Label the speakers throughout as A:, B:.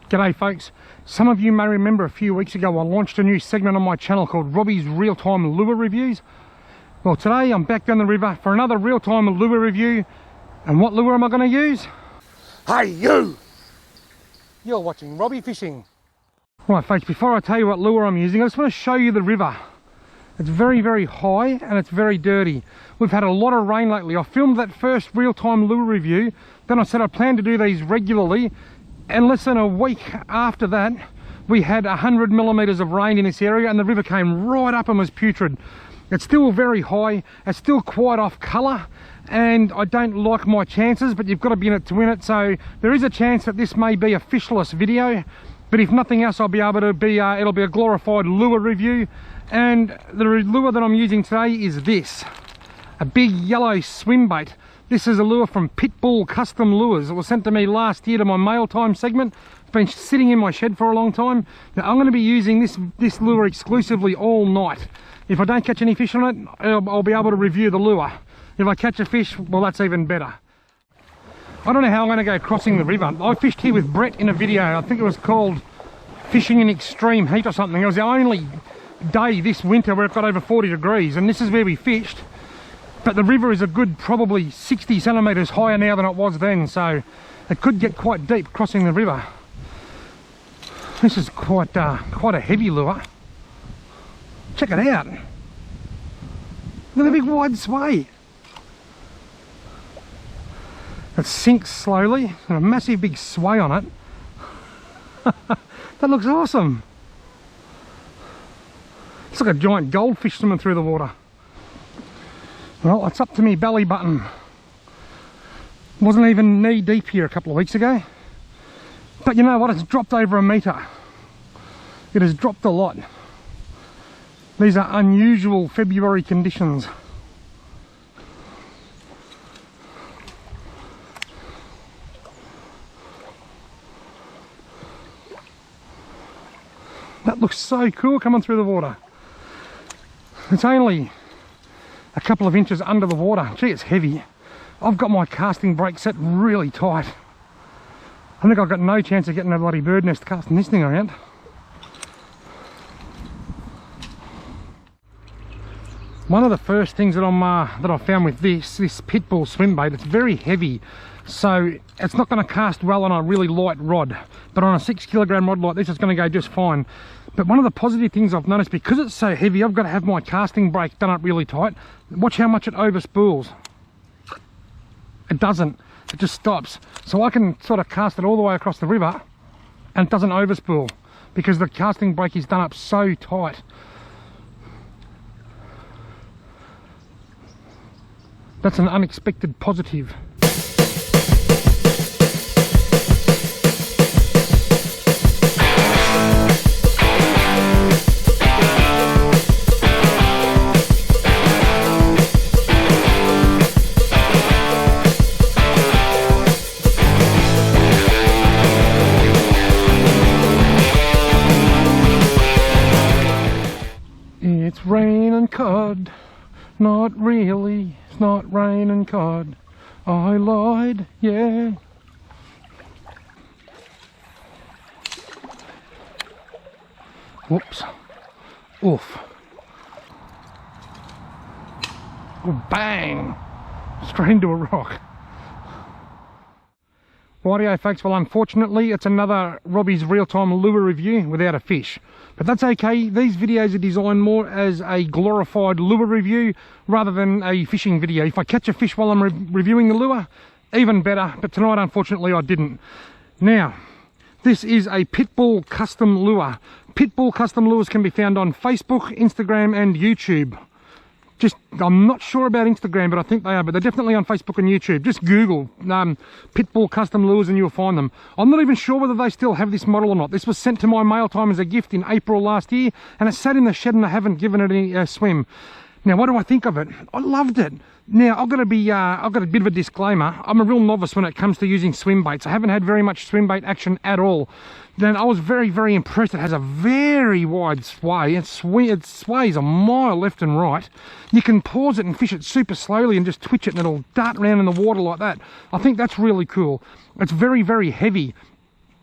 A: G'day folks, some of you may remember a few weeks ago I launched a new segment on my channel called Robbie's Real-Time Lure Reviews. Well, today I'm back down the river for another real-time lure review. And what lure am I going to use? Hey you! You're watching Robbie Fishing. Right folks, before I tell you what lure I'm using, I just want to show you the river. It's very, very high and it's very dirty. We've had a lot of rain lately. I filmed that first real-time lure review, then I said I plan to do these regularly. And less than a week after that, we had 100 millimeters of rain in this area and the river came right up and was putrid. It's still very high, it's still quite off colour, and I don't like my chances, but you've got to be in it to win it. So there is a chance that this may be a fishless video, but if nothing else, I'll be able to be, it'll be a glorified lure review. And the lure that I'm using today is this, a big yellow swim bait. This is a lure from Pitbull Custom Lures. It was sent to me last year to my mail time segment. It's been sitting in my shed for a long time. Now I'm going to be using this lure exclusively all night. If I don't catch any fish on it, I'll be able to review the lure. If I catch a fish, well, that's even better. I don't know how I'm going to go crossing the river. I fished here with Brett in a video. I think it was called Fishing in Extreme Heat or something. It was the only day this winter where it got over 40 degrees, and this is where we fished. But the river is a good probably 60 centimetres higher now than it was then, so it could get quite deep crossing the river. This is quite a heavy lure. Check it out. Look at the big wide sway. It sinks slowly, and a massive big sway on it. That looks awesome. It's like a giant goldfish swimming through the water. Well, it's up to me belly button. Wasn't even knee deep here a couple of weeks ago. But you know what, it's dropped over a metre. It has dropped a lot. These are unusual February conditions. That looks so cool coming through the water. It's only a couple of inches under the water. Gee, it's heavy. I've got my casting brake set really tight. I think I've got no chance of getting a bloody bird nest casting this thing around. One of the first things that I found with this Pitbull swim bait, it's very heavy, so it's not going to cast well on a really light rod, but on a 6 kilogram rod like this, it's going to go just fine. But one of the positive things I've noticed, because it's so heavy, I've got to have my casting brake done up really tight. Watch how much it overspools. It doesn't, it just stops. So I can sort of cast it all the way across the river and it doesn't overspool because the casting brake is done up so tight. That's an unexpected positive. It's raining cod. Not really, it's not raining cod. I lied, yeah. Whoops. Oof. Oh, bang! Straight into a rock. Rightio folks, well unfortunately it's another Robbie's real-time lure review without a fish. But that's okay, these videos are designed more as a glorified lure review rather than a fishing video. If I catch a fish while I'm reviewing the lure, even better, but tonight unfortunately I didn't. Now, this is a Pitbull custom lure. Pitbull custom lures can be found on Facebook, Instagram and YouTube. I'm not sure about Instagram, but I think they are, but they're definitely on Facebook and YouTube. Just Google Pitbull custom lures and you'll find them. I'm not even sure whether they still have this model or not. This was sent to my mail time as a gift in April last year, and it's sat in the shed and I haven't given it any swim. Now, what do I think of it? I loved it. Now, I've got a bit of a disclaimer. I'm a real novice when it comes to using swim baits. I haven't had very much swim bait action at all. Then I was very, very impressed. It has a very wide sway. It sways a mile left and right. You can pause it and fish it super slowly and just twitch it and it'll dart around in the water like that. I think that's really cool. It's very, very heavy.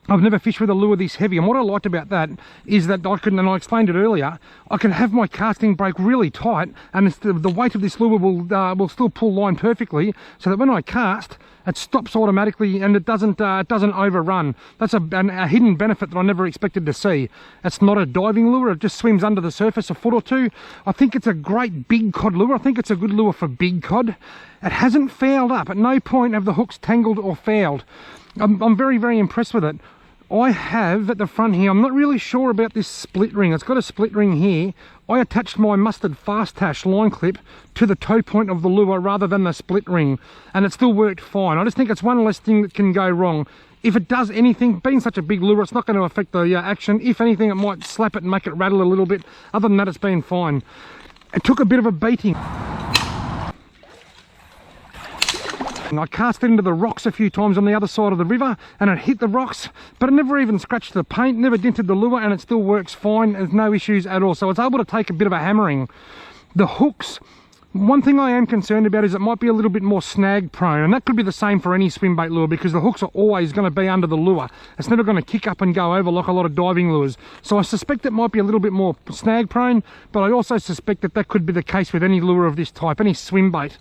A: I've never fished with a lure this heavy, and what I liked about that is that I can, and I explained it earlier, I can have my casting brake really tight, and the weight of this lure will still pull line perfectly, so that when I cast, it stops automatically and it doesn't overrun. That's a hidden benefit that I never expected to see. It's not a diving lure, it just swims under the surface a foot or two. I think it's a great big cod lure. I think it's a good lure for big cod. It hasn't fouled up. At no point have the hooks tangled or fouled. I'm very, very impressed with it. I have at the front here, I'm not really sure about this split ring. It's got a split ring here. I attached my mustard fast tash line clip to the toe point of the lure rather than the split ring, and it still worked fine. I just think it's one less thing that can go wrong. If it does anything, being such a big lure, it's not going to affect the action. If anything, it might slap it and make it rattle a little bit. Other than that, it's been fine. It took a bit of a beating. I cast it into the rocks a few times on the other side of the river, and it hit the rocks, but it never even scratched the paint, never dented the lure, and it still works fine. There's no issues at all, so it's able to take a bit of a hammering. The hooks, one thing I am concerned about is it might be a little bit more snag prone, and that could be the same for any swim bait lure, because the hooks are always going to be under the lure. It's never going to kick up and go over like a lot of diving lures. So I suspect it might be a little bit more snag prone, but I also suspect that that could be the case with any lure of this type, any swim bait.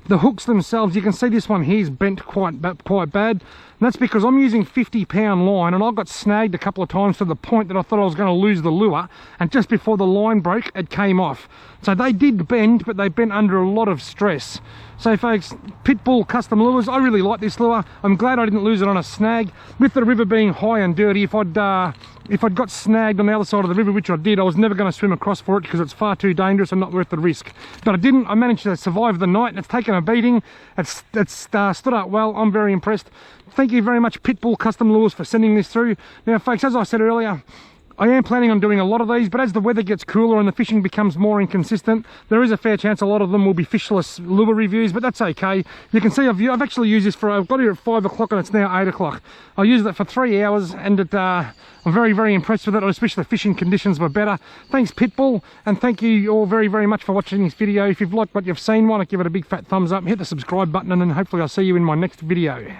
A: The hooks themselves, you can see this one here is bent quite bad. And that's because I'm using 50-pound line, and I got snagged a couple of times to the point that I thought I was going to lose the lure, and just before the line broke, it came off. So they did bend, but they bent under a lot of stress. So folks, Pitbull custom lures, I really like this lure. I'm glad I didn't lose it on a snag. With the river being high and dirty, if I'd got snagged on the other side of the river, which I did, I was never going to swim across for it because it's far too dangerous and not worth the risk. But I didn't. I managed to survive the night, and it's taken a beating. It's stood up well. I'm very impressed. Thank you very much, Pitbull Custom Lures, for sending this through. Now folks, as I said earlier, I am planning on doing a lot of these, but as the weather gets cooler and the fishing becomes more inconsistent, there is a fair chance a lot of them will be fishless lure reviews, but that's okay. You can see I've actually used this I've got here at 5 o'clock and it's now 8 o'clock. I used it for 3 hours, and I'm very, very impressed with it. I just wish the fishing conditions were better. Thanks Pitbull, and thank you all very, very much for watching this video. If you've liked what you've seen, why not give it a big fat thumbs up, hit the subscribe button, and then hopefully I'll see you in my next video.